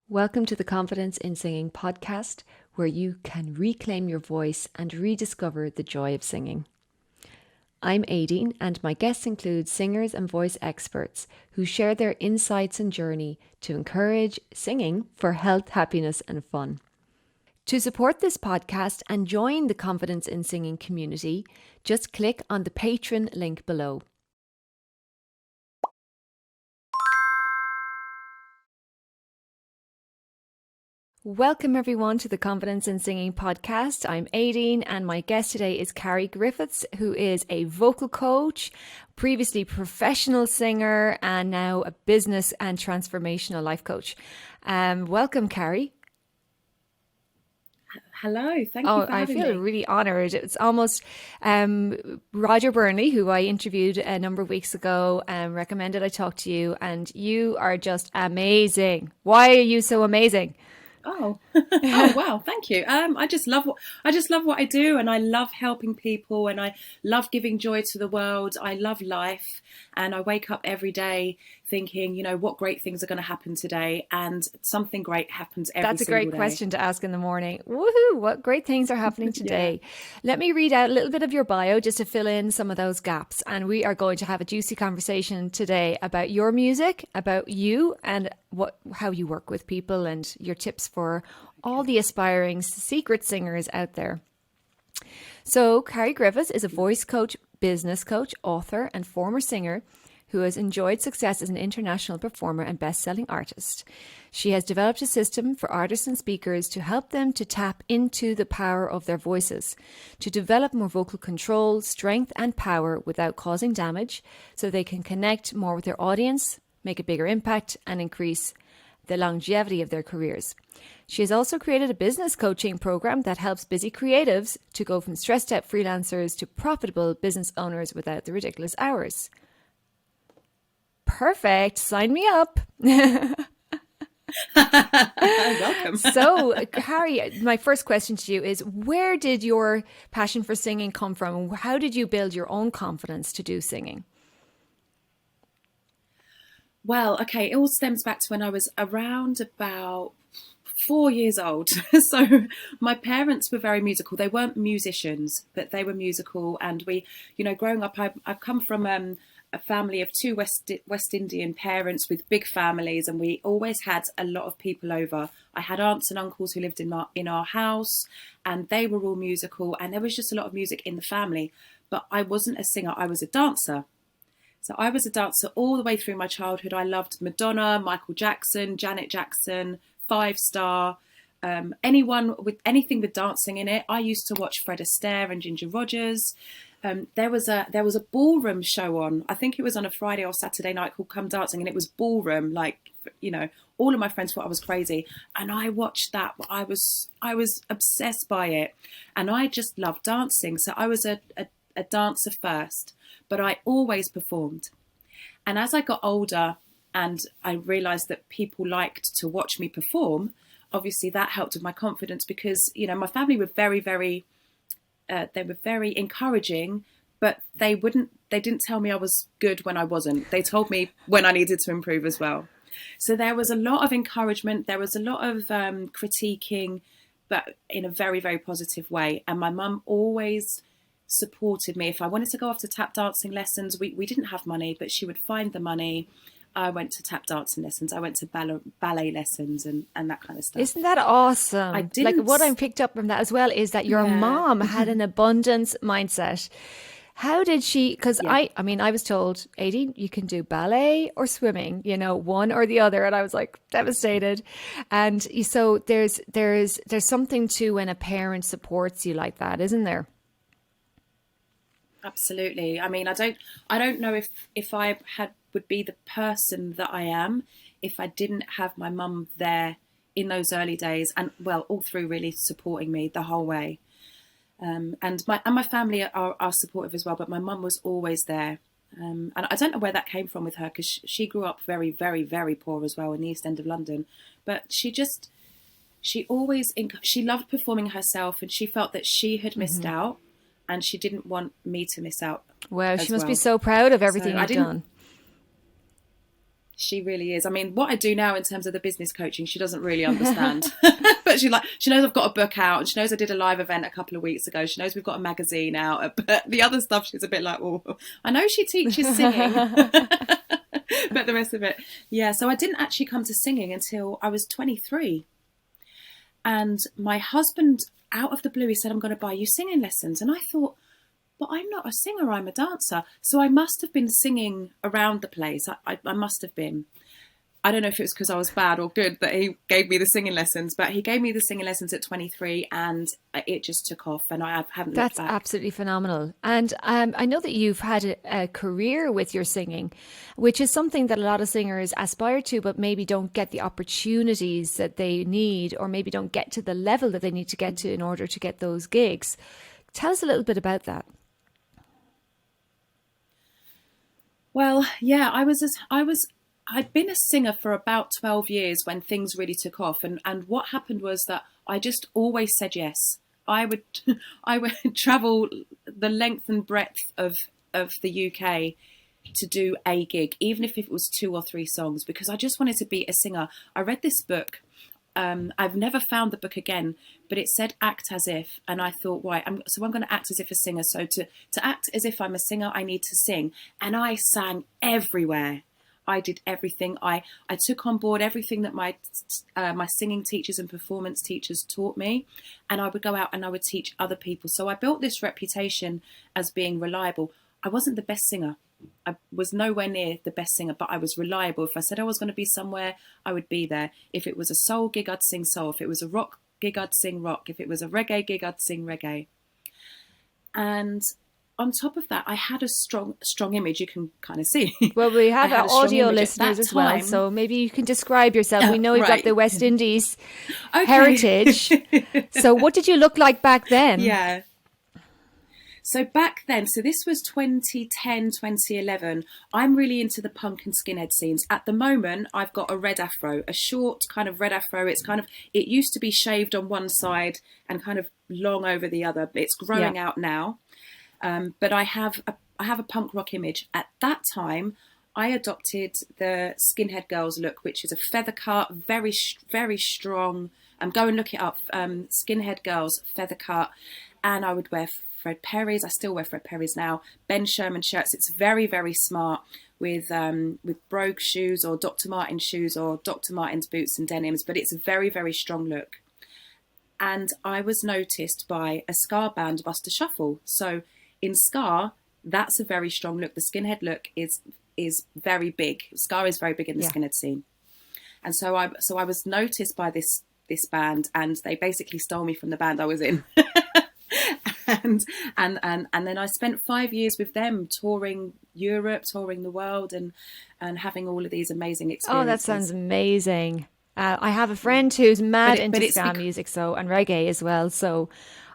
Welcome to the Confidence in Singing podcast, where you can reclaim your voice and rediscover the joy of singing. I'm Aideen, and my guests include singers and voice experts who share their insights and journey to encourage singing for health, happiness, and fun. To support this podcast and join the Confidence in Singing community, just click on the Patreon link below. Welcome everyone to the Confidence in Singing podcast. I'm Aideen and my guest today is Carrie Griffiths, who is a vocal coach, previously professional singer, and now a business and transformational life coach. Welcome, Carrie. Hello, thank you for having me. I feel really honoured. It's almost Roger Burnley, who I interviewed a number of weeks ago, recommended I talk to you, and you are just amazing. Why are you so amazing? Oh, oh wow! Thank you. I just love what I do, and I love helping people, and I love giving joy to the world. I love life, and I wake up every day thinking, what great things are going to happen today, and something great happens every That's a single great day. question to ask in the morning. Woohoo! What great things are happening today? Yeah. Let me read out a little bit of your bio just to fill in some of those gaps. And we are going to have a juicy conversation today about your music, about you, and how you work with people, and your tips for all the aspiring secret singers out there. So, Carrie Griffiths is a voice coach, business coach, author, and former singer who has enjoyed success as an international performer and best-selling artist. She has developed a system for artists and speakers to help them to tap into the power of their voices, to develop more vocal control, strength, and power without causing damage, so they can connect more with their audience, make a bigger impact, and increase the longevity of their careers. She has also created a business coaching program that helps busy creatives to go from stressed out freelancers to profitable business owners without the ridiculous hours. Perfect. Sign me up. Welcome. So, Carrie, my first question to you is, where did your passion for singing come from? How did you build your own confidence to do singing? Well, okay, it all stems back to when I was around about 4 years old. So my parents were very musical. They weren't musicians, but they were musical. And we, growing up, I've come from a family of two West Indian parents with big families, and we always had a lot of people over. I had aunts and uncles who lived in our house, and they were all musical, and there was just a lot of music in the family. But I wasn't a singer, I was a dancer. So I was a dancer all the way through my childhood. I loved Madonna, Michael Jackson, Janet Jackson, Five Star, anyone with anything with dancing in it. I used to watch Fred Astaire and Ginger Rogers. There was a ballroom show on. I think it was on a Friday or Saturday night called Come Dancing, and it was ballroom. All of my friends thought I was crazy, and I watched that. I was obsessed by it, and I just loved dancing. So I was a dancer first, but I always performed. And as I got older and I realised that people liked to watch me perform, obviously that helped with my confidence, because my family were very, very they were very encouraging, but they didn't tell me I was good when I wasn't. They told me when I needed to improve as well. So there was a lot of encouragement, there was a lot of critiquing, but in a very, very positive way. And my mum always supported me. If I wanted to go off to tap dancing lessons, we didn't have money, but she would find the money. I went to tap dancing lessons. I went to ballet lessons and that kind of stuff. Isn't that awesome? I didn't. Like, what I picked up from that as well is that your mom had an abundance mindset. How did she? Because I was told, Aideen, you can do ballet or swimming, one or the other, and I was like devastated. And so there's something to when a parent supports you like that, isn't there? Absolutely. I mean, I don't know if I would be the person that I am if I didn't have my mum there in those early days, and all through, really supporting me the whole way. And my family are supportive as well, but my mum was always there. And I don't know where that came from with her, because she grew up very, very, very poor as well in the East End of London. But she loved performing herself, and she felt that she had missed out. And she didn't want me to miss out. Wow, she must be so proud of everything you've done. She really is. I mean, what I do now in terms of the business coaching, she doesn't really understand. But she knows I've got a book out, and she knows I did a live event a couple of weeks ago. She knows we've got a magazine out. But the other stuff, she's a bit like, oh, I know she teaches singing. But the rest of it, yeah. So I didn't actually come to singing until I was 23. And my husband, out of the blue, he said, I'm going to buy you singing lessons. And I thought, but I'm not a singer, I'm a dancer. So I must have been singing around the place. I must have been. I don't know if it was because I was bad or good that he gave me the singing lessons, but he gave me the singing lessons at 23 and it just took off and I haven't looked back. That's absolutely phenomenal. And I know that you've had a career with your singing, which is something that a lot of singers aspire to, but maybe don't get the opportunities that they need, or maybe don't get to the level that they need to get to in order to get those gigs. Tell us a little bit about that. Well, yeah, I'd been a singer for about 12 years when things really took off. And what happened was that I just always said yes. I would travel the length and breadth of the UK to do a gig, even if it was 2 or 3 songs, because I just wanted to be a singer. I read this book. I've never found the book again, but it said act as if, and I thought, why? I'm going to act as if a singer. So to act as if I'm a singer, I need to sing. And I sang everywhere. I did everything. I took on board everything that my singing teachers and performance teachers taught me, and I would go out and I would teach other people. So I built this reputation as being reliable. I wasn't the best singer. I was nowhere near the best singer, but I was reliable. If I said I was going to be somewhere, I would be there. If it was a soul gig, I'd sing soul. If it was a rock gig, I'd sing rock. If it was a reggae gig, I'd sing reggae. And on top of that, I had a strong image. You can kind of see. Well, we have our audio listeners as well, so maybe you can describe yourself. We know you've got the West Indies heritage. So what did you look like back then? Yeah. So back then, so this was 2010, 2011, I'm really into the punk and skinhead scenes. At the moment, I've got a red afro, a short kind of red afro. It used to be shaved on one side and kind of long over the other. It's growing out now. But I have a punk rock image. At that time, I adopted the skinhead girls look, which is a feather cut, very, very strong. Go and look it up. Skinhead girls, feather cut. And I would wear Fred Perry's. I still wear Fred Perry's now. Ben Sherman shirts. It's very, very smart with brogue shoes or Dr. Martens shoes or Dr. Martens boots and denims. But it's a very, very strong look. And I was noticed by a ska band, Buster Shuffle. So in ska, that's a very strong look. The skinhead look is very big. Ska is very big in the skinhead scene. And so I was noticed by this band, and they basically stole me from the band I was in. and then I spent 5 years with them, touring Europe, touring the world, and having all of these amazing experiences. Oh, that sounds amazing. I have a friend who's mad into ska music, and reggae as well. So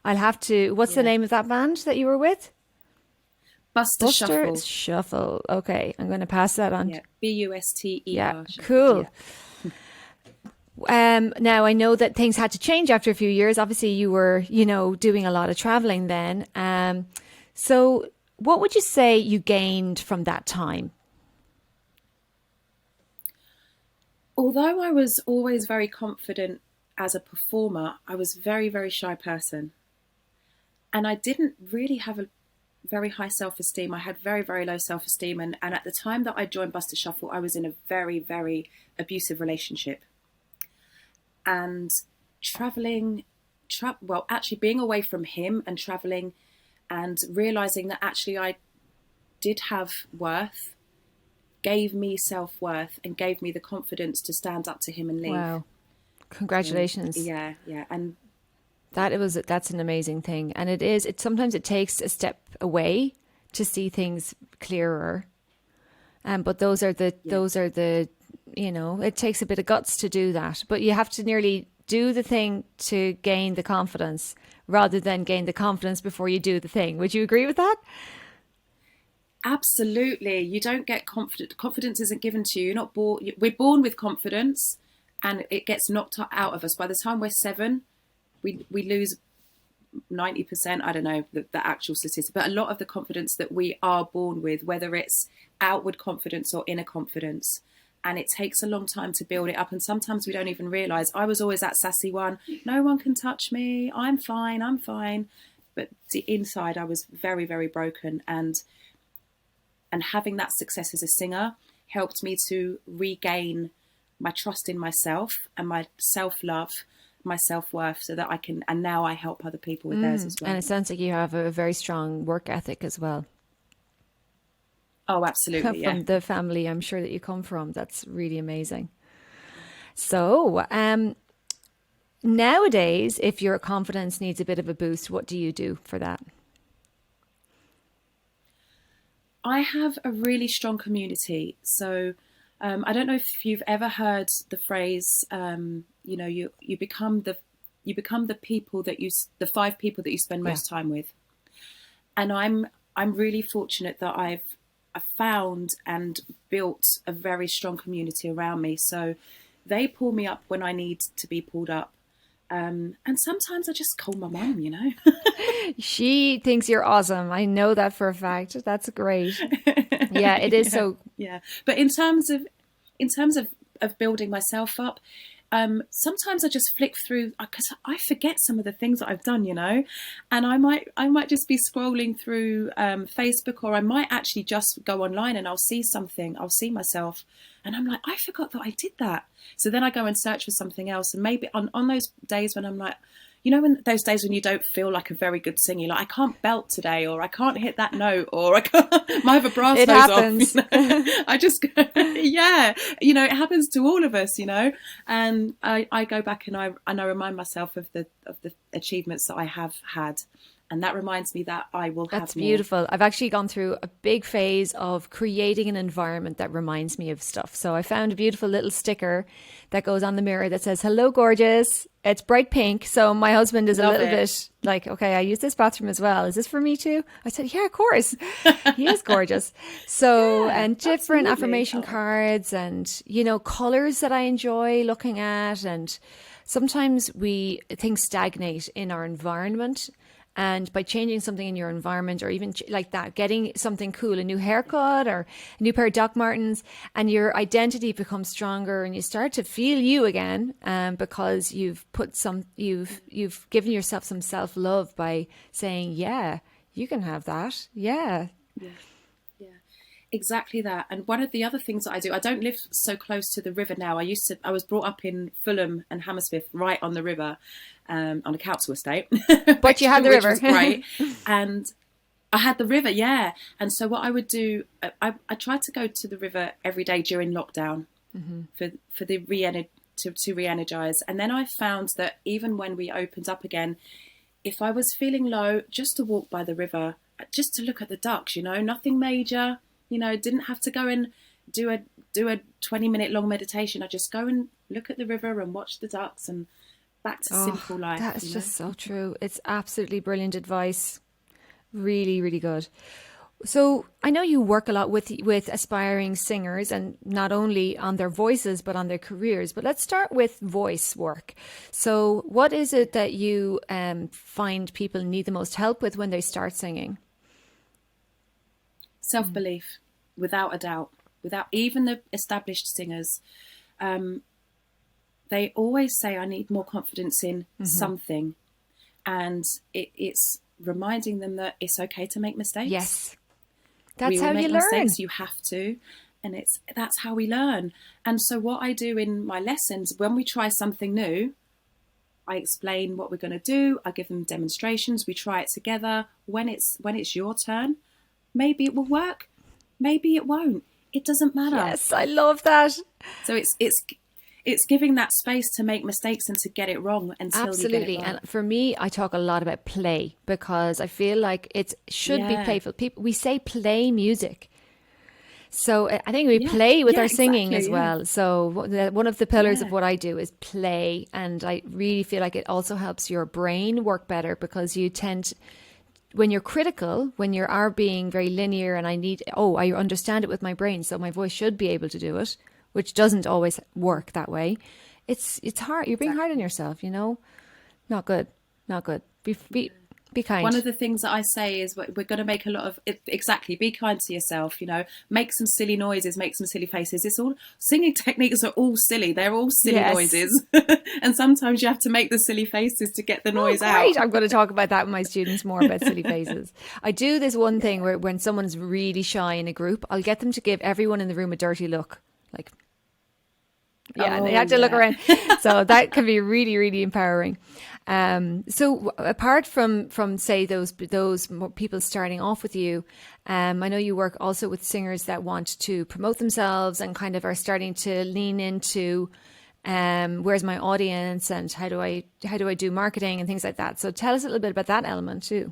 I'll have to. What's the name of that band that you were with? Buster Shuffle. Okay, I'm going to pass that on. Yeah, Buster. Yeah, cool. Now I know that things had to change after a few years. Obviously, you were, doing a lot of traveling then. So, what would you say you gained from that time? Although I was always very confident as a performer, I was a very, very shy person. And I didn't really have a very high self-esteem. I had very, very low self-esteem. And at the time that I joined Buster Shuffle, I was in a very, very abusive relationship. And actually being away from him and traveling and realizing that actually I did have worth, gave me self-worth and gave me the confidence to stand up to him and leave. Wow. Congratulations. Yeah. And that's an amazing thing. And sometimes it takes a step away to see things clearer. But those are the, it takes a bit of guts to do that, but you have to nearly do the thing to gain the confidence rather than gain the confidence before you do the thing. Would you agree with that? Absolutely. You don't get confident. Confidence isn't given to you. You're not born. We're born with confidence and it gets knocked out of us. By the time we're 7, we lose 90%. I don't know the actual statistic, but a lot of the confidence that we are born with, whether it's outward confidence or inner confidence. and it takes a long time to build it up. And sometimes we don't even realize. I was always that sassy one. No one can touch me. I'm fine. I'm fine. But inside, I was very, very broken. And having that success as a singer helped me to regain my trust in myself and my self-love, my self-worth, so that I can, and now I help other people with theirs as well. And it sounds like you have a very strong work ethic as well. Oh, absolutely. From the family I'm sure that you come from. That's really amazing. So, nowadays, if your confidence needs a bit of a boost, what do you do for that? I have a really strong community. So I don't know if you've ever heard the phrase, you become the people that the 5 people that you spend most time with. And I'm really fortunate that I've found and built a very strong community around me. So they pull me up when I need to be pulled up. And sometimes I just call my mom, She thinks you're awesome. I know that for a fact. That's great. Yeah, it is. So yeah. But in terms of building myself up, sometimes I just flick through because I forget some of the things that I've done, and I might just be scrolling through Facebook, or I might actually just go online and I'll see something, I'll see myself, and I'm like, I forgot that I did that. So then I go and search for something else, and maybe on those days when I'm like, when those days when you don't feel like a very good singer, like I can't belt today, or I can't hit that note, or I can't, I have a brass it nose happens. off. I just, yeah, it happens to all of us, and I go back and I remind myself of the achievements that I have had. And that reminds me that I will have That's more. beautiful. I've actually gone through a big phase of creating an environment that reminds me of stuff. So I found a beautiful little sticker that goes on the mirror that says, "Hello, gorgeous." It's bright pink. So my husband is a little bit like, okay, I use this bathroom as well. Is this for me too? I said, yeah, of course. He is gorgeous. So, and different affirmation cards and, colors that I enjoy looking at. And sometimes things stagnate in our environment. And by changing something in your environment, or even like that, getting something cool, a new haircut or a new pair of Doc Martens, and your identity becomes stronger, and you start to feel you again, because you've given yourself some self-love by saying, yeah, you can have that. Yeah. Exactly that. And one of the other things that I do, I don't live so close to the river now. I was brought up in Fulham and Hammersmith, right on the river, on a council estate. But you had the river. Which was great. And I had the river, yeah. And so what I would do, I tried to go to the river every day during lockdown for the to re-energize. And then I found that even when we opened up again, if I was feeling low, just to walk by the river, just to look at the ducks, nothing major. Didn't have to go and do a 20-minute long meditation. I just go and look at the river and watch the ducks, and back to simple life. That's just so true. It's absolutely brilliant advice. Really, really good. So I know you work a lot with aspiring singers, and not only on their voices, but on their careers. But let's start with voice work. So what is it that you find people need the most help with when they start singing? Self-belief, without a doubt. Without even the established singers, they always say, I need more confidence in something. And it's reminding them that it's okay to make mistakes. Yes. That's we all how make you learn. Mistakes, you have to. And that's how we learn. And so what I do in my lessons, when we try something new, I explain what we're going to do. I give them demonstrations. We try it together. When it's your turn, maybe it will work, maybe it won't. It doesn't matter. Yes, I love that. So it's giving that space to make mistakes and to get it wrong until Absolutely. you get it right. And for me, I talk a lot about play, because I feel like it should be playful. We say play music. So I think we play with our singing as well. So one of the pillars of what I do is play. And I really feel like it also helps your brain work better, because you tend, when you're critical, when you are being very linear and I understand it with my brain, so my voice should be able to do it, which doesn't always work that way. It's hard. You're being hard on yourself, Not good. Not good. Be One kind. of the things that I say is we're going to make a lot of exactly, be kind to yourself, make some silly noises, make some silly faces. It's all singing techniques are all silly. They're all silly Yes. noises. And sometimes you have to make the silly faces to get the Oh, noise great. out. I'm going to talk about that with my students more about silly faces. I do this one thing where when someone's really shy in a group, I'll get them to give everyone in the room a dirty look. Like, yeah, and they Oh have to look yeah. around. So that can be really, really empowering. So apart from say those more people starting off with you, I know you work also with singers that want to promote themselves and kind of are starting to lean into where's my audience and how do I do marketing and things like that. So tell us a little bit about that element too.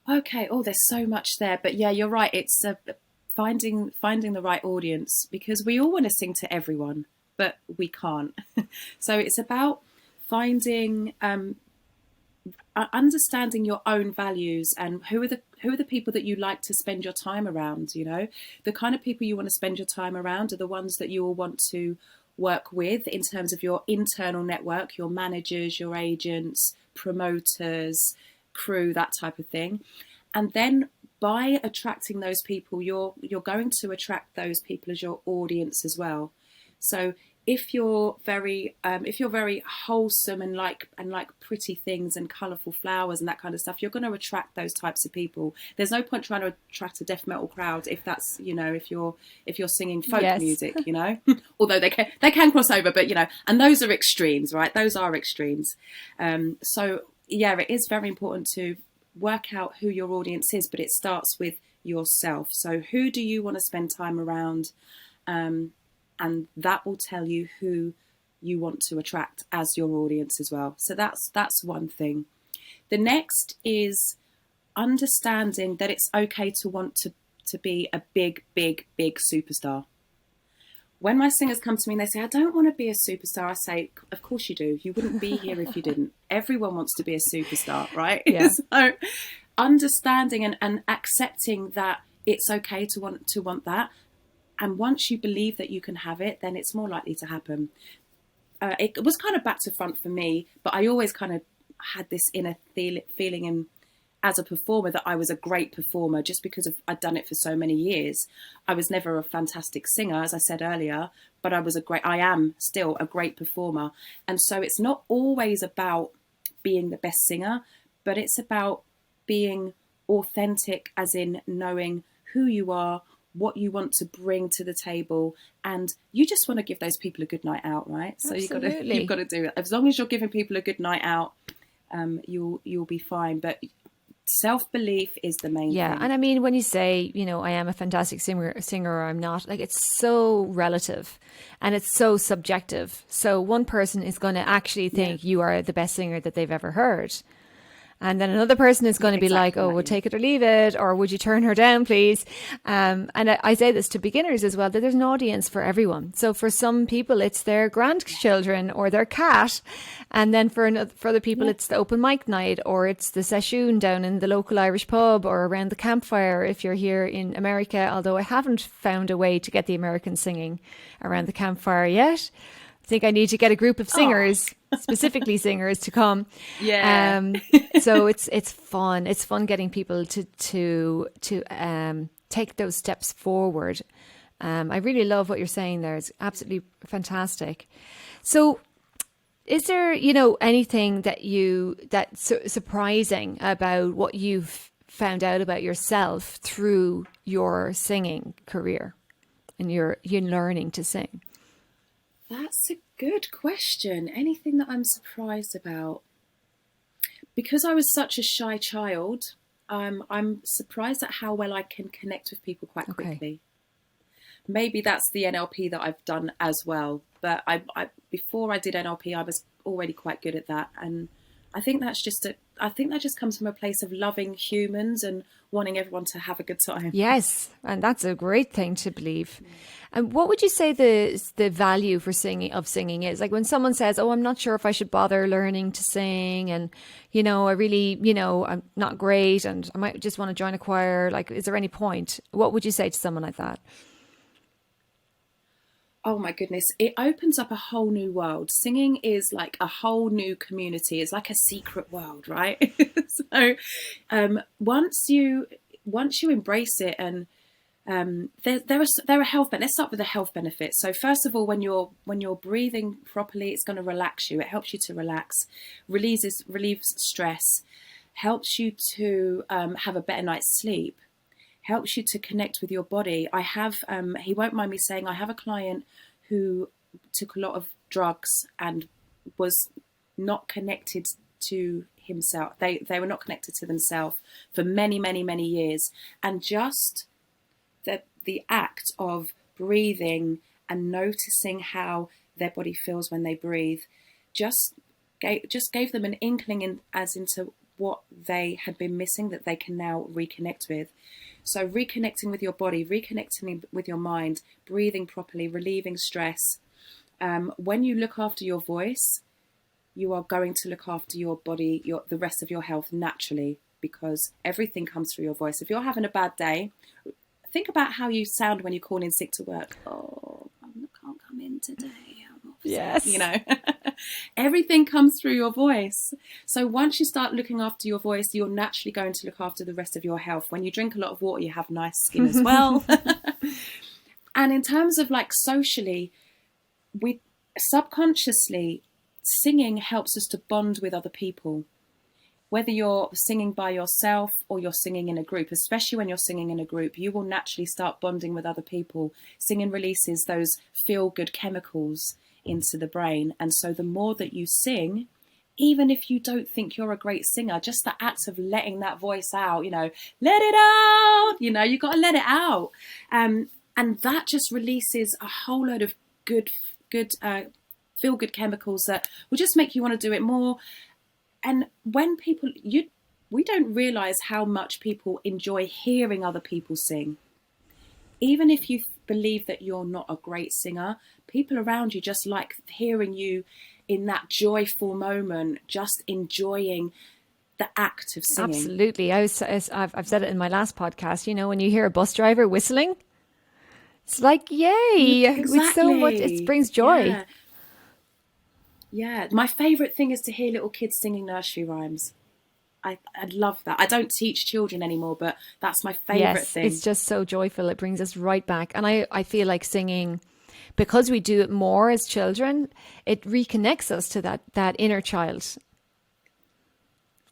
Okay. Oh, there's so much there, but yeah, you're right. It's finding the right audience, because we all want to sing to everyone, but we can't. So it's about finding understanding your own values, and who are the people that you like to spend your time around. The kind of people you want to spend your time around are the ones that you will want to work with in terms of your internal network, your managers, your agents, promoters, crew, that type of thing. And then by attracting those people, you're going to attract those people as your audience as well. So if you're very wholesome and like pretty things and colourful flowers and that kind of stuff, you're going to attract those types of people. There's no point trying to attract a death metal crowd if that's if you're singing folk Yes. music, although they can cross over, but and those are extremes, right? Those are extremes. So yeah, it is very important to work out who your audience is, but it starts with yourself. So who do you want to spend time around? And that will tell you who you want to attract as your audience as well. So that's one thing. The next is understanding that it's okay to want to be a big, big, big superstar. When my singers come to me and they say, I don't want to be a superstar, I say, of course you do. You wouldn't be here if you didn't. Everyone wants to be a superstar, right? Yeah. So understanding and accepting that it's okay to want that. And once you believe that you can have it, then it's more likely to happen. It was kind of back to front for me, but I always kind of had this inner feeling as a performer that I was a great performer just because I'd done it for so many years. I was never a fantastic singer, as I said earlier, but I am still a great performer. And so it's not always about being the best singer, but it's about being authentic, as in knowing who you are, what you want to bring to the table, and you just want to give those people a good night out, right? So Absolutely. you've got to do it. As long as you're giving people a good night out, you'll be fine. But self-belief is the main Yeah, thing. and I mean, when you say, I am a fantastic singer or I'm not, like it's so relative and it's so subjective. So one person is going to actually Yeah, think you are the best singer that they've ever heard. And then another person is going yeah, to be like, exactly oh, that. we'll Yeah. take it or leave it, or would you turn her down, please? And I say this to beginners as well, that there's an audience for everyone. So for some people, it's their grandchildren or their cat. And then for other people, Yeah. it's the open mic night, or it's the session down in the local Irish pub or around the campfire if you're here in America, although I haven't found a way to get the Americans singing around the campfire yet. I think I need to get a group of Oh, singers, specifically singers, to come. yeah. Um, so it's fun. It's fun getting people to take those steps forward. I really love what you're saying there. It's absolutely fantastic. So, is there anything that's surprising about what you've found out about yourself through your singing career and your learning to sing? That's a good question. Anything that I'm surprised about? Because I was such a shy child, I'm surprised at how well I can connect with people quite Okay. quickly. Maybe that's the NLP that I've done as well. But I before I did NLP, I was already quite good at that, and I think that just comes from a place of loving humans and wanting everyone to have a good time. Yes, and that's a great thing to believe. And what would you say the value for singing is? Like when someone says, "Oh, I'm not sure if I should bother learning to sing," and I really, I'm not great, and I might just want to join a choir. Like, is there any point? What would you say to someone like that? Oh my goodness, it opens up a whole new world. Singing is like a whole new community. It's like a secret world, right? So once you embrace it, and there are health benefits. Let's start with the health benefits. So first of all, when you're breathing properly, it's going to relax you. It helps you to relax, relieves stress, helps you to have a better night's sleep, helps you to connect with your body. I have, he won't mind me saying, I have a client who took a lot of drugs and was not connected to himself. They were not connected to themselves for many, many, many years. And just the act of breathing and noticing how their body feels when they breathe just gave them an inkling as into what they had been missing, that they can now reconnect with. So reconnecting with your body, reconnecting with your mind, breathing properly, relieving stress. When you look after your voice, you are going to look after your body, the rest of your health naturally, because everything comes through your voice. If you're having a bad day, think about how you sound when you call in sick to work. Oh, I can't come in today. I'm upset. Yes. You know, everything comes through your voice. So once you start looking after your voice, you're naturally going to look after the rest of your health. When you drink a lot of water, you have nice skin as well. And in terms of like socially, we subconsciously, singing helps us to bond with other people. Whether you're singing by yourself or you're singing in a group, especially when you're singing in a group, you will naturally start bonding with other people. Singing releases those feel-good chemicals into the brain. And so the more that you sing, even if you don't think you're a great singer, just the act of letting that voice out, let it out, you got to let it out. And that just releases a whole load of good feel-good chemicals that will just make you want to do it more. And when we don't realize how much people enjoy hearing other people sing. Even if you believe that you're not a great singer, people around you just like hearing you in that joyful moment, just enjoying the act of singing. Absolutely. I've said it in my last podcast, when you hear a bus driver whistling, it's like, yay, Exactly. It's so much, it brings joy. Yeah. My favourite thing is to hear little kids singing nursery rhymes. I love that. I don't teach children anymore, but that's my favourite thing. It's just so joyful. It brings us right back. And I feel like singing, because we do it more as children, it reconnects us to that inner child.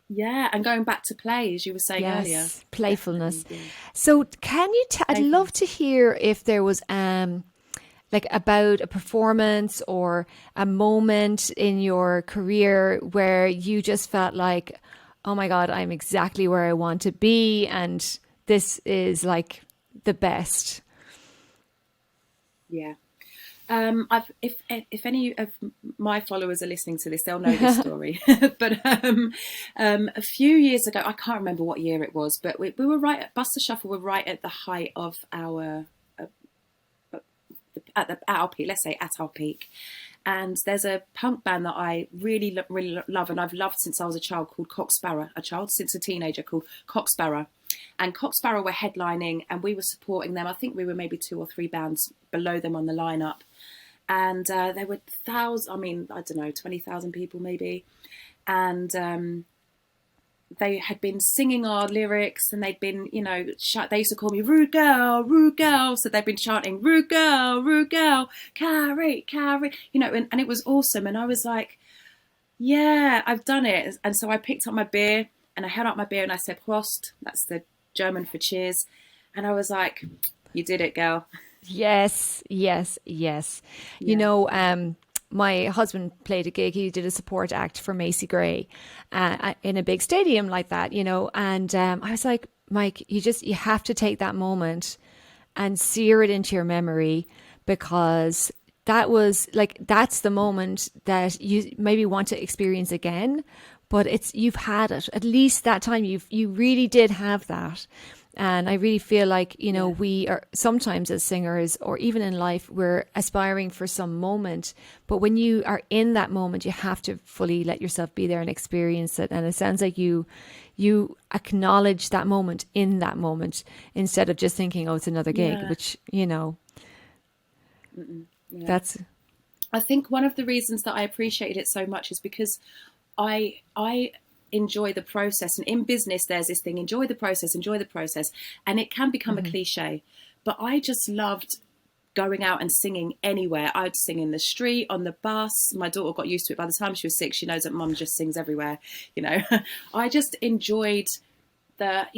Yeah, and going back to play, as you were saying earlier. Playfulness. So can you I'd love to hear if there was like about a performance or a moment in your career where you just felt like, oh my God, I'm exactly where I want to be, and this is like the best. Yeah. If any of my followers are listening to this, they'll know this story. But a few years ago, I can't remember what year it was, but we were right at Buster Shuffle. We're right at the height of our at our peak. Let's say at our peak. And there's a punk band that I really love, and I've loved since I was a child, called Cock Sparrer. Since a teenager, called Cock Sparrer. And Cock Sparrer were headlining, and we were supporting them. I think we were maybe 2 or 3 bands below them on the lineup. And there were thousands, I don't know, 20,000 people maybe. And they had been singing our lyrics, and they'd been, they used to call me Rude Girl, Rude Girl. So they'd been chanting, Rude Girl, Carrie, and it was awesome. And I was like, yeah, I've done it. And so I picked up my beer, and I held up my beer, and I said, Prost, that's the German for cheers. And I was like, you did it, girl. Yes. Yeah. My husband played a gig. He did a support act for Macy Gray in a big stadium like that, and I was like, Mike, you have to take that moment and sear it into your memory, because that's the moment that you maybe want to experience again, but you've had it at least that time. You really did have that. And I really feel like, we are sometimes as singers, or even in life, we're aspiring for some moment. But when you are in that moment, you have to fully let yourself be there and experience it. And it sounds like you acknowledge that moment in that moment, instead of just thinking, oh, it's another gig, which, Mm-mm. Yeah. That's I think one of the reasons that I appreciated it so much is because I enjoy the process. And in business, there's this thing: enjoy the process, and it can become a cliche. But I just loved going out and singing anywhere. I'd sing in the street, on the bus. My daughter got used to it. By the time she was 6, she knows that mum just sings everywhere. You know, I just enjoyed the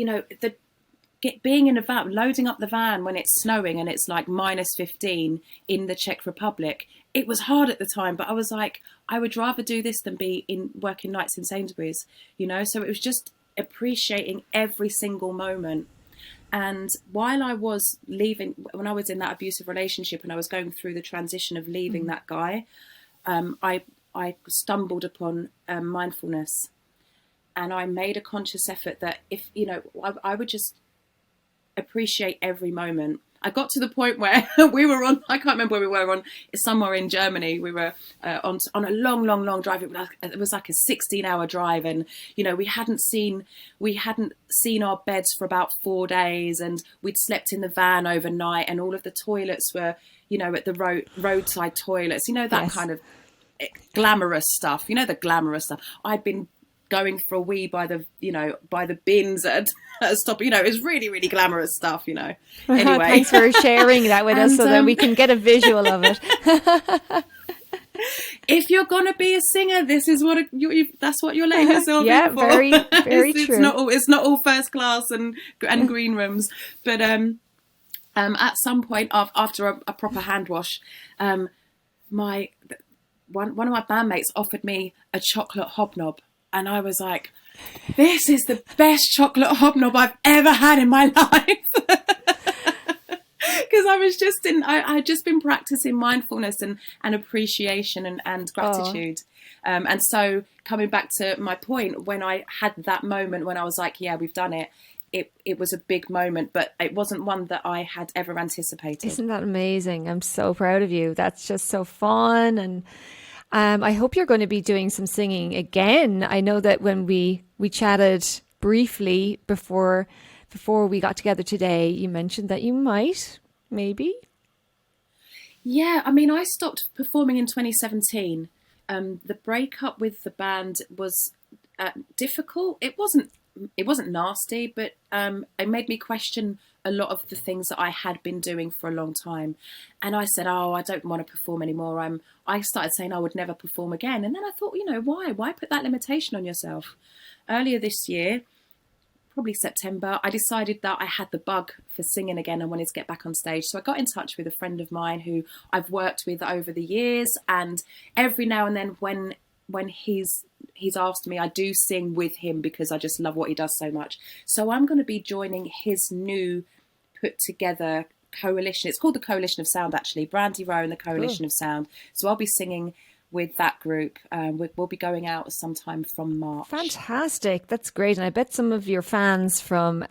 being in a van, loading up the van when it's snowing and it's like -15 in the Czech Republic. It was hard at the time, but I was like, I would rather do this than be in working nights in Sainsbury's, you know? So it was just appreciating every single moment. And while I was leaving, when I was in that abusive relationship and I was going through the transition of leaving that guy, I stumbled upon mindfulness, and I made a conscious effort that if, you know, I would just appreciate every moment. I got to the point where we were on, I can't remember where we were on, somewhere in Germany. We were on a long drive. It was like a 16-hour drive. And, you know, we hadn't seen our beds for about 4 days, and we'd slept in the van overnight, and all of the toilets were, you know, at the roadside toilets, you know, that kind of glamorous stuff, you know, the glamorous stuff. I'd been going for a wee by the bins at a stop, you know, it was really, really glamorous stuff, you know. Anyway. Thanks for sharing that with us so that we can get a visual of it. If you're going to be a singer, this is what that's what you're letting yourself in for. Very, very true. It's not all first class and green rooms. But at some point after a proper hand wash, one of my bandmates offered me a chocolate hobnob. And I was like, this is the best chocolate hobnob I've ever had in my life. Because I was just I'd just been practicing mindfulness and appreciation and gratitude. And so coming back to my point, when I had that moment when I was like, yeah, we've done it. It was a big moment, but it wasn't one that I had ever anticipated. Isn't that amazing? I'm so proud of you. That's just so fun. And I hope you're going to be doing some singing again. I know that when we chatted briefly before we got together today, you mentioned that you might, maybe. Yeah, I mean, I stopped performing in 2017. The breakup with the band was difficult. It wasn't nasty, but it made me question a lot of the things that I had been doing for a long time. And I said, I don't want to perform anymore. I started saying I would never perform again. And then I thought, you know, why put that limitation on yourself? Earlier this year, probably September, I decided that I had the bug for singing again and wanted to get back on stage. So I got in touch with a friend of mine who I've worked with over the years. And every now and then when he's asked me, I do sing with him because I just love what he does so much. So I'm going to be joining his new put together coalition. It's called the Coalition of Sound, actually. Brandy Rowe and the Coalition of Sound. So I'll be singing with that group. We'll be going out sometime from March. Fantastic. That's great. And I bet some of your fans from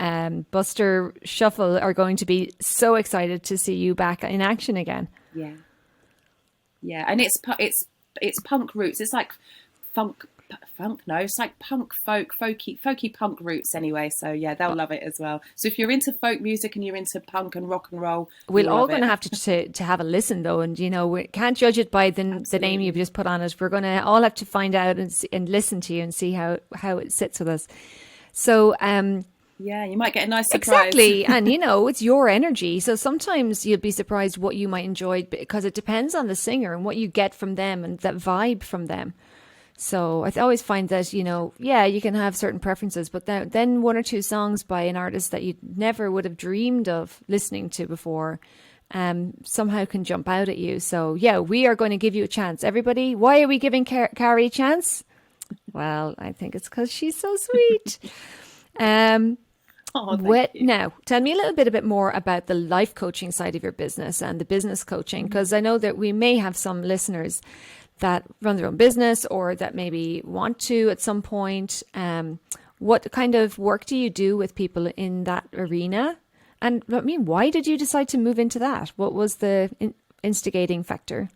Buster Shuffle are going to be so excited to see you back in action again. Yeah. And it's punk roots. It's like it's like punk folky punk roots anyway. So yeah, they'll love it as well. So if you're into folk music and you're into punk and rock and roll, we're all going to have to have a listen though, and you know, we can't judge it by the name you've just put on it. We're going to all have to find out and listen to you and see how it sits with us. So yeah, you might get a nice surprise. Exactly. And, you know, it's your energy. So sometimes you'll be surprised what you might enjoy because it depends on the singer and what you get from them and that vibe from them. So I always find that, you know, yeah, you can have certain preferences, but then one or two songs by an artist that you never would have dreamed of listening to before somehow can jump out at you. So, yeah, we are going to give you a chance. Everybody, why are we giving Carrie a chance? Well, I think it's because she's so sweet. Now, tell me a bit more about the life coaching side of your business and the business coaching, because I know that we may have some listeners that run their own business or that maybe want to at some point. What kind of work do you do with people in that arena? And I mean, why did you decide to move into that? What was the instigating factor?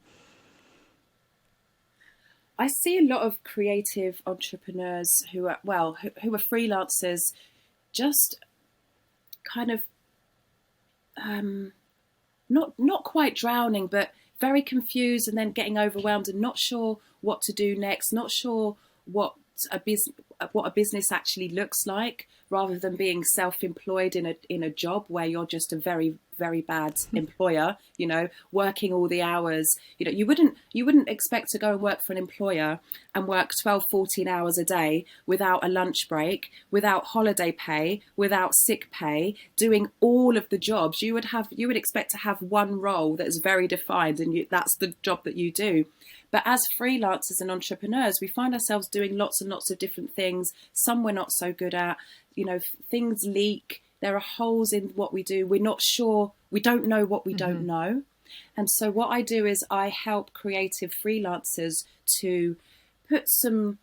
I see a lot of creative entrepreneurs who are freelancers, just kind of not quite drowning, but very confused and then getting overwhelmed and not sure what to do next, not sure what a business actually looks like, rather than being self-employed in a job where you're just a very, very bad employer, working all the hours. You wouldn't expect to go and work for an employer and work 12, 14 hours a day without a lunch break, without holiday pay, without sick pay, doing all of the jobs. You would expect to have one role that is very defined, and that's the job that you do. But as freelancers and entrepreneurs, we find ourselves doing lots and lots of different things. Some we're not so good at. Things leak. There are holes in what we do. We're not sure. We don't know what we don't know. And so what I do is I help creative freelancers to put some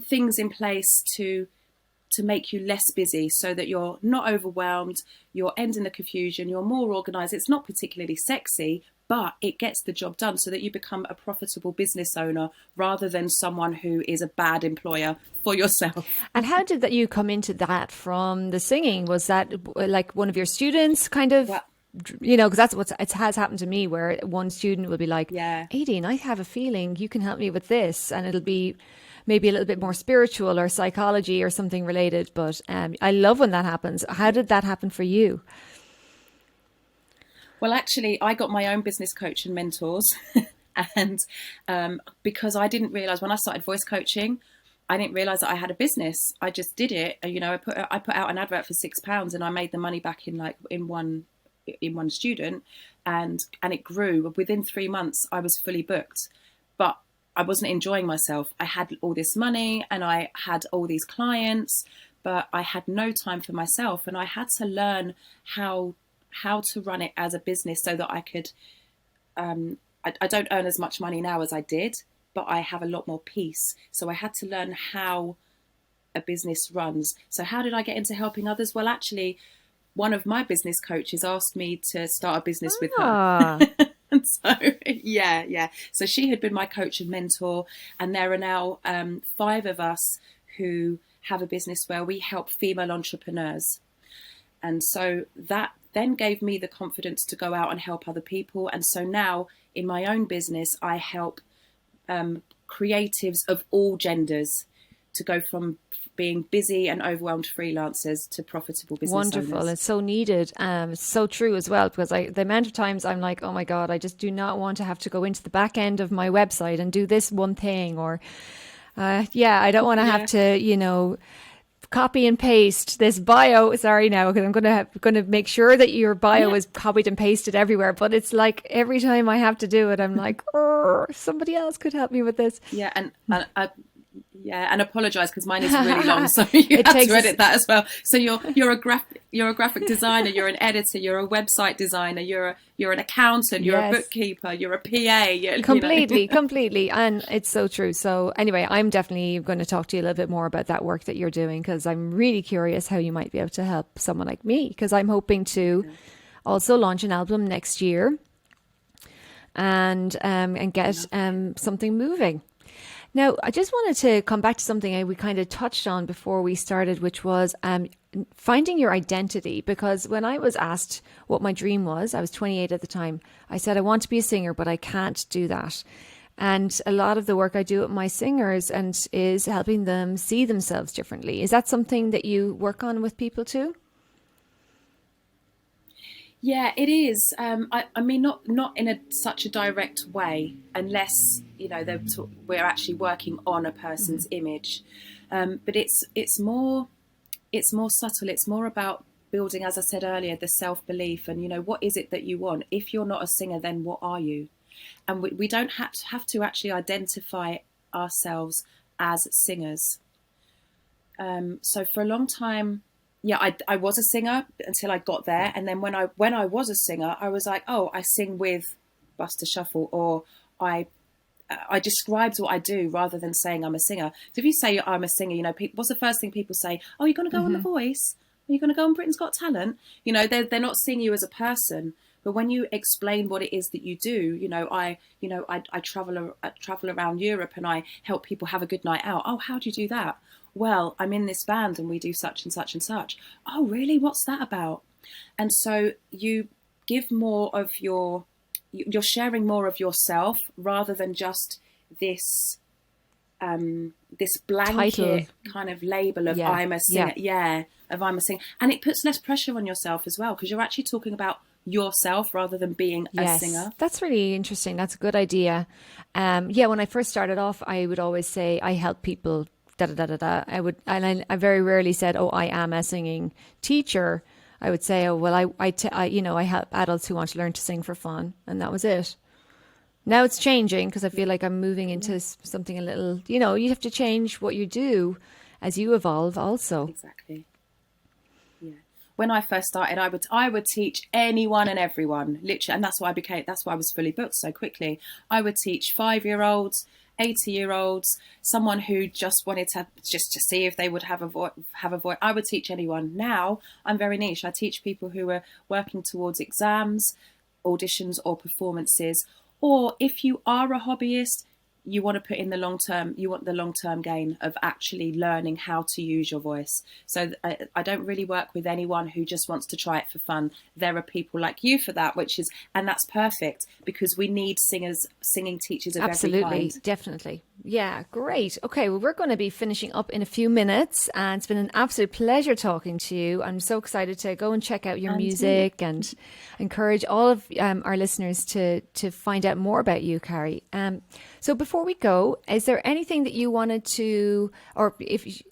things in place to make you less busy, so that you're not overwhelmed, you're ending the confusion, you're more organized. It's not particularly sexy, but it gets the job done, so that you become a profitable business owner rather than someone who is a bad employer for yourself. And how did that you come into that from the singing? Was that like one of your students kind of, because that's it has happened to me, where one student will be like, Aideen, I have a feeling you can help me with this. And it'll be maybe a little bit more spiritual or psychology or something related. But I love when that happens. How did that happen for you? Well, actually, I got my own business coach and mentors. And because I didn't realize when I started voice coaching, I didn't realize that I had a business. I just did it. I put out an advert for £6 and I made the money back in one student, and it grew. Within 3 months, I was fully booked, but I wasn't enjoying myself. I had all this money and I had all these clients, but I had no time for myself, and I had to learn how to run it as a business so that I could. I don't earn as much money now as I did, but I have a lot more peace. So I had to learn how a business runs. So how did I get into helping others? Well, actually, one of my business coaches asked me to start a business with her. And so, yeah. So she had been my coach and mentor. And there are now 5 of us who have a business where we help female entrepreneurs. And so that then gave me the confidence to go out and help other people. And so now in my own business, I help creatives of all genders to go from being busy and overwhelmed freelancers to profitable business Wonderful. owners. It's so needed. It's so true as well, because the amount of times I'm like, oh my God, I just do not want to have to go into the back end of my website and do this one thing, or I don't want to have to, copy and paste this bio. Sorry now, because I'm going to make sure that your bio is copied and pasted everywhere. But it's like every time I have to do it, I'm like, oh, somebody else could help me with this. Yeah, and apologise because mine is really long, so you have to edit that as well. So you're a graphic designer, you're an editor, you're a website designer, you're an accountant, you're a bookkeeper, you're a PA. Completely, and it's so true. So anyway, I'm definitely going to talk to you a little bit more about that work that you're doing, because I'm really curious how you might be able to help someone like me, because I'm hoping to also launch an album next year and get something moving. Now, I just wanted to come back to something we kind of touched on before we started, which was finding your identity. Because when I was asked what my dream was, I was 28 at the time, I said, I want to be a singer, but I can't do that. And a lot of the work I do with my singers is helping them see themselves differently. Is that something that you work on with people too? Yeah, it is. I mean, not in such a direct way, unless we're actually working on a person's image. But it's more subtle. It's more about building, as I said earlier, the self-belief, and what is it that you want? If you're not a singer, then what are you? And we don't have to actually identify ourselves as singers. So for a long time. Yeah, I was a singer until I got there, and then when I was a singer, I was like, oh, I sing with Buster Shuffle, or I described what I do rather than saying I'm a singer. So if you say I'm a singer, what's the first thing people say? Oh, you're going to go on The Voice? Are you going to go on Britain's Got Talent? They're not seeing you as a person. But when you explain what it is that you do, I travel around Europe and I help people have a good night out. Oh, how do you do that? Well, I'm in this band and we do such and such and such. Oh, really? What's that about? And so you give more of your you're sharing more of yourself rather than just this this blanket Title. kind of label of Yeah. I'm a singer. Of I'm a singer. And it puts less pressure on yourself as well, because you're actually talking about yourself rather than being a singer. That's really interesting. That's a good idea. Yeah, when I first started off, I would always say I help people. Da da da da da. I very rarely said, "Oh, I am a singing teacher." I would say, "Oh, well, I help adults who want to learn to sing for fun," and that was it. Now it's changing because I feel like I'm moving into something a little. You have to change what you do as you evolve, also. Exactly. When I first started, I would teach anyone and everyone, literally, and that's why I was fully booked so quickly. I would teach 5-year-olds, 80-year-olds, someone who just wanted to see if they would have a voice. I would teach anyone. Now I'm very niche. I teach people who are working towards exams, auditions, or performances. Or if you are a hobbyist, you want to put in the long term. You want the long term gain of actually learning how to use your voice. So I don't really work with anyone who just wants to try it for fun. There are people like you for that, and that's perfect, because we need singing teachers of Absolutely, every kind. definitely. Yeah, great. Okay, well, we're going to be finishing up in a few minutes, and it's been an absolute pleasure talking to you. I'm so excited to go and check out your music and encourage all of our listeners to find out more about you, Carrie. So before we go, is there anything that you wanted to, or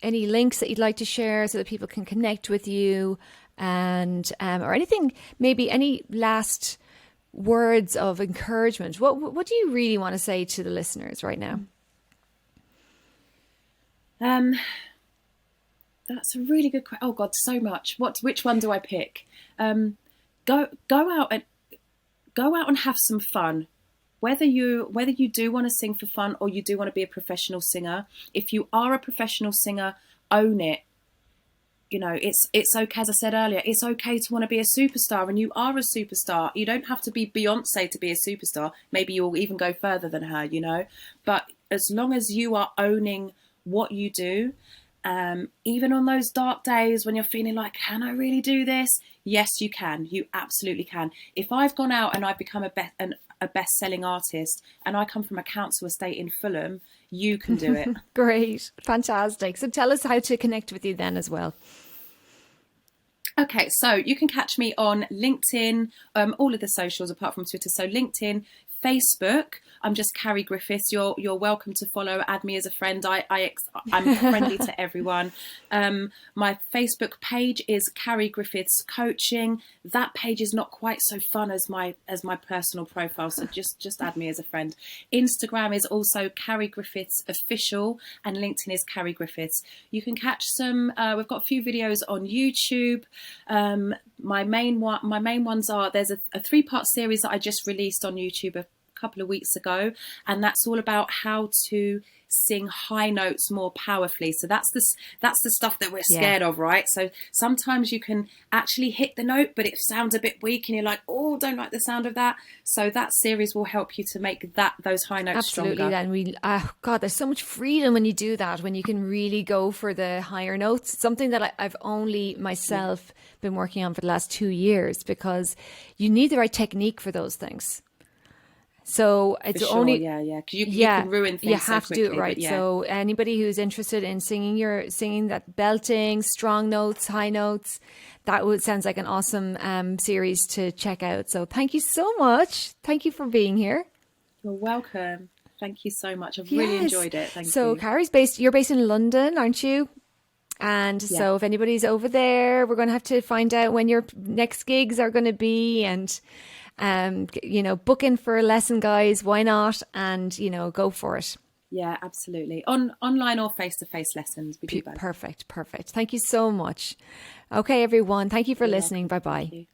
any links that you'd like to share so that people can connect with you, and or anything, maybe any last words of encouragement? What do you really want to say to the listeners right now? That's a really good question. Oh God, so much. Which one do I pick? Go out and have some fun. Whether you do want to sing for fun or you do want to be a professional singer, if you are a professional singer, own it. It's okay. As I said earlier, it's okay to want to be a superstar, and you are a superstar. You don't have to be Beyonce to be a superstar. Maybe you'll even go further than her, But as long as you are owning what you do, even on those dark days when you're feeling like, can I really do this? Yes, you can. You absolutely can. If I've gone out and I've become a best-selling artist, and I come from a council estate in Fulham, you can do it. Great. Fantastic. So tell us how to connect with you then as well. Okay, so you can catch me on LinkedIn, all of the socials apart from Twitter. So LinkedIn, Facebook, I'm just Carrie Griffiths. You're welcome to follow, add me as a friend. I'm friendly to everyone. My Facebook page is Carrie Griffiths Coaching. That page is not quite so fun as my personal profile, so just add me as a friend. Instagram is also Carrie Griffiths Official, and LinkedIn is Carrie Griffiths. You can catch some. We've got a few videos on YouTube. My main ones are, there's a 3-part series that I just released on YouTube a couple of weeks ago, and that's all about how to sing high notes more powerfully. So that's the stuff that we're scared of, right? So sometimes you can actually hit the note, but it sounds a bit weak, and you're like, oh, don't like the sound of that. So that series will help you to make those high notes stronger. Absolutely. And there's so much freedom when you do that, when you can really go for the higher notes. Something that I've only myself been working on for the last 2 years, because you need the right technique for those things. So it's For sure, only because you can ruin things. You have so to quickly, do it right. So anybody who's interested in singing that belting, strong notes, high notes, sounds like an awesome series to check out. So thank you so much. Thank you for being here. You're welcome. Thank you so much. I've really enjoyed it. Thank you. So Carrie's you're based in London, aren't you? And so if anybody's over there, we're going to have to find out when your next gigs are going to be, and book in for a lesson, guys. Why not? And go for it. Yeah, absolutely. Online or face-to-face lessons. We do both. Perfect. Thank you so much. Okay, everyone. Thank you for listening. Bye-bye.